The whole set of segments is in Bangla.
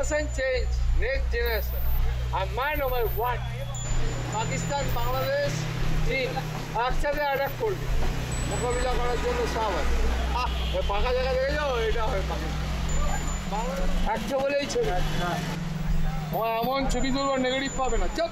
mustn't change next generation. And man number one, Pakistan Bangladesh চীন একসাথে অ্যাটাক করবে মোকাবিলা করার জন্য সব আছে। ফাঁকা জায়গা দেখে যাও, এটা হয় পাকিস্তান একটা বলেই ছবি। এমন ছবি তুলবো নেগেটিভ পাবে না, চপ।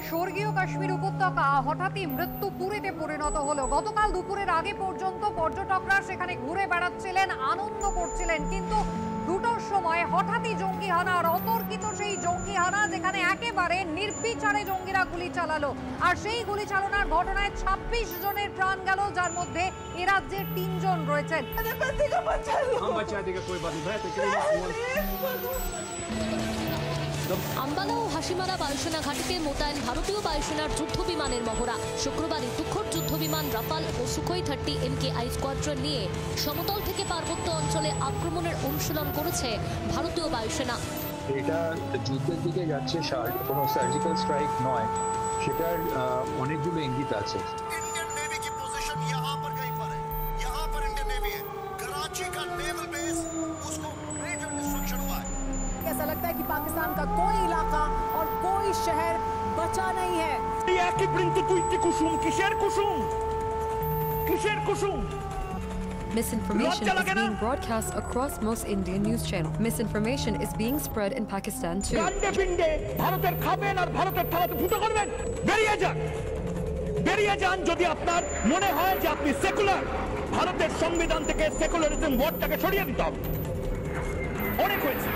স্বর্গীয় কাশ্মীর উপত্যকা হঠাৎই মৃত্যুপুরীতে পরিণত হলো। গতকাল দুপুরের আগে পর্যন্ত পর্যটকরা সেখানে ঘুরে বেড়াচ্ছিলেন, আনন্দ করছিলেন, কিন্তু দুটোর সময় হঠাৎই জঙ্গি হানা, অতর্কিত সেই জঙ্গি হানা, যেখানে একেবারে নির্বিচারে জঙ্গিরা গুলি চালালো। আর সেই গুলি চালনার ঘটনায় 26 জনের প্রাণ গেল, যার মধ্যে এ রাজ্যের 3 জন রয়েছেন। আম্বালা ও হাসিমারা বায়ুসেনা ঘাঁটিতে মোতায়েন ভারতীয় বায়ুসেনার যুদ্ধ বিমানের মহড়া। শুক্রবারই তুখোড় যুদ্ধ বিমান রাফাল ও সুখোই 30 MKI স্কোয়াড্রন নিয়ে সমতল থেকে পার্বত্য অঞ্চলে আক্রমণের অনুশীলন করেছে ভারতীয় বায়ুসেনা। এটা যুদ্ধের দিকে যাচ্ছে, কোনো সার্জিক্যাল স্ট্রাইক নয়, সেটার অনেকগুলো ইঙ্গিত আছে। ऐसा लगता है कि पाकिस्तान का कोई इलाका और कोई शहर बचा नहीं है। Misinformation is being broadcast across most Indian news channels. Misinformation is being spread in Pakistan too. ভারতের খাবেন আর ভারতের থালাতে ফুটো করবেন, বেরিয়ে যান, বেরিয়ে যান। যদি আপনার মনে হয় যে আপনি সেকুলার, ভারতের সংবিধান থেকে সেকুলারিজম ওয়ার্ডটাকে সরিয়ে দিতে হবে। অনেক হয়েছে।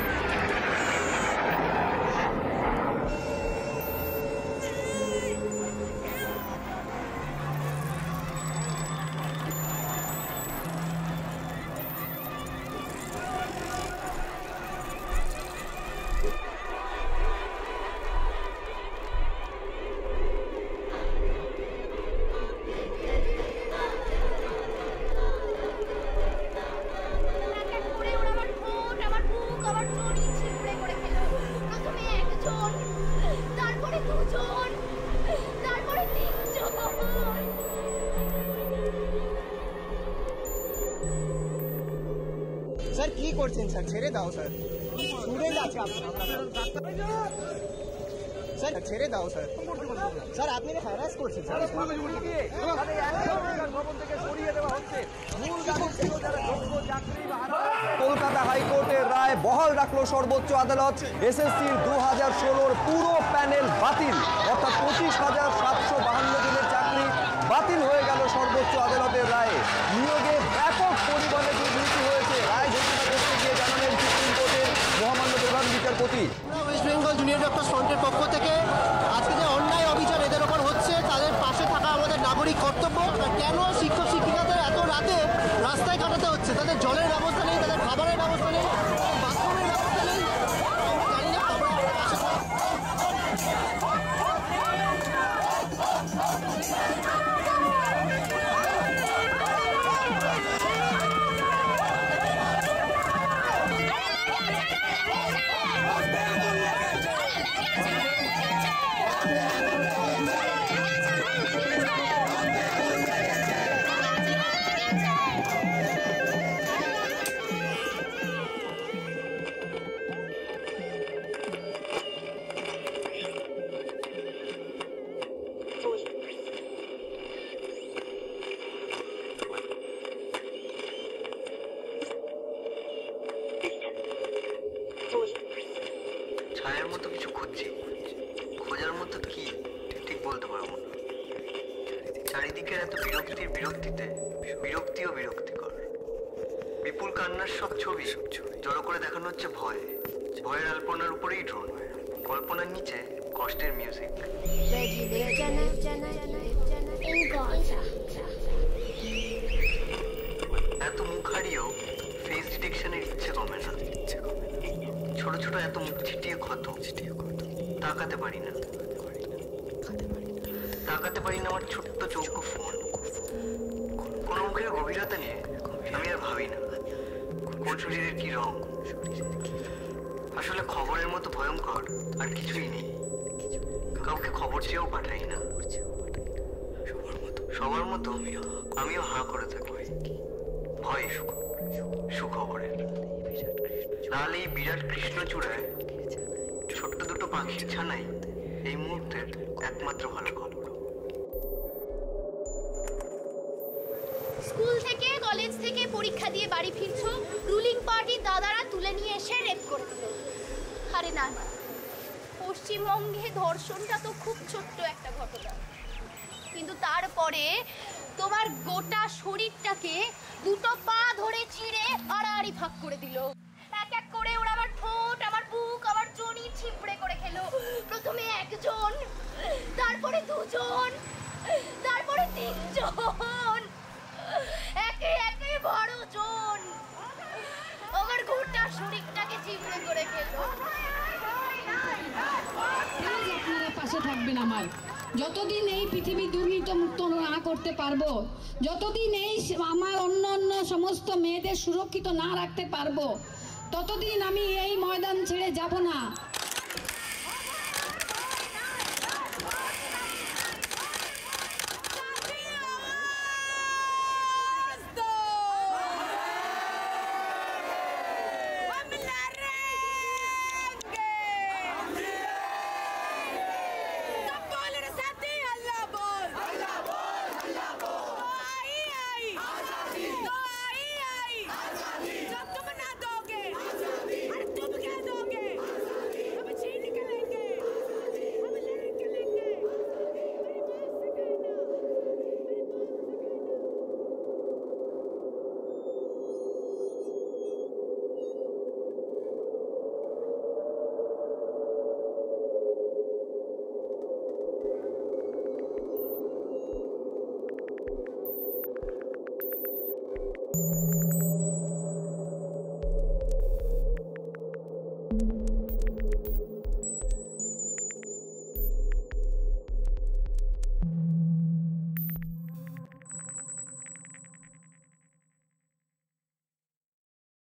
স্যার কি করছেন স্যার? ছেড়ে দাও স্যার, ছুড়ে যাচ্ছে স্যার, ছেড়ে দাও স্যার। স্যার আপনি হ্যারাস করছেন স্যার। কলকাতা হাইকোর্টের রায় বহাল রাখলো সর্বোচ্চ আদালত। এসএসসির 2016 পুরো প্যানেল বাতিল, অর্থাৎ 25,752 জনের চাকরি বাতিল হয়ে গেল সর্বোচ্চ আদালতের রায়ে। নিয়োগে ব্যাপক পরিমাণে দুর্নীতি হয়েছে, রায় ঘোষণা করতে গিয়ে জানালেন সুপ্রিম কোর্টের মহামান্য প্রধান বিচারপতি। ওয়েস্ট বেঙ্গল জুনিয়র ডক্টর ফ্রন্টের পক্ষ থেকে আজকে যে অন্যায় অভিযান এদের ওপর হচ্ছে, তাদের পাশে থাকা আমাদের নাগরিক কর্তব্য। কেন শিক্ষক শিক্ষিকাদের এত রাতে রাস্তায় কাটাতে হচ্ছে? তাদের জলের ব্যবস্থা নেই, তাদের খাবারের ব্যবস্থা নেই, বাথরুমের ব্যবস্থা নেই। জানি না ছায়ার মতো কিছু খুঁজছি, খোঁজার মতো কি ঠিক বলতে পারবো না। চারিদিকের এত বিরক্তিতে বিরক্তিও বিরক্তিকর। বিপুল কান্নার সব ছবি জড়ো করে দেখানো হচ্ছে ভয়, ভয়ের আলপনার উপরেই ড্রোন, কল্পনার নিচে কষ্টের মিউজিক। এত মুখ হারিয়েও ডিটেকশনের ইচ্ছে কমে না। ছোট ছোট এত মুখ ছিটিয়ে ক্ষত, তাকাতে পারি না। তাকাতে পারি না আমার ছোট্ট চৌকো ফোন। কোন মুখের গভীরতা নিয়ে আমি আর ভাবি না। কোন শরীরের কি রং। আসলে খবরের মতো ভয়ঙ্কর আর কিছুই নেই। কাউকে খবর চেয়েও পাঠাই না। সবার মতো আমিও হাঁ করে থাকি ভয়ে সুখবরের। লাল এই বিরাট কৃষ্ণচূড়ায় ছোট্ট দুটো পাখির ছানাই এই মুহূর্তের একমাত্র ভালো খবর। স্কুল থেকে কলেজ থেকে পরীক্ষা দিয়ে বাড়ি ফিরছো, রুলিং পার্টির দাদারা তুলে নিয়ে এসে রেপ করে দিল। আরে না, পশ্চিমবঙ্গে ধর্ষণটা তো খুব ছোট্ট একটা ঘটনা, কিন্তু তারপরে তোমার গোটা শরীরটাকে দুটো পা ধরে চিড়ে আড়াআড়ি ভাগ করে দিল। এক এক করে ওরা আমার ঠোঁট, আমার বুক, আমার জনি ছিপড়ে করে খেলো। প্রথমে একজন, তারপরে দুজন, তারপরে তিনজন, একে একে 12 জন আমার গোটা শরীরটাকে চিপড়ে করে খেলো। আপনারা পাশে থাকবেন আমার। যতদিন এই পৃথিবী দুর্নীতি মুক্ত না করতে পারবো, যতদিন এই আমার অন্য সমস্ত মেয়েদের সুরক্ষিত না রাখতে পারবো, ততদিন আমি এই ময়দান ছেড়ে যাব না।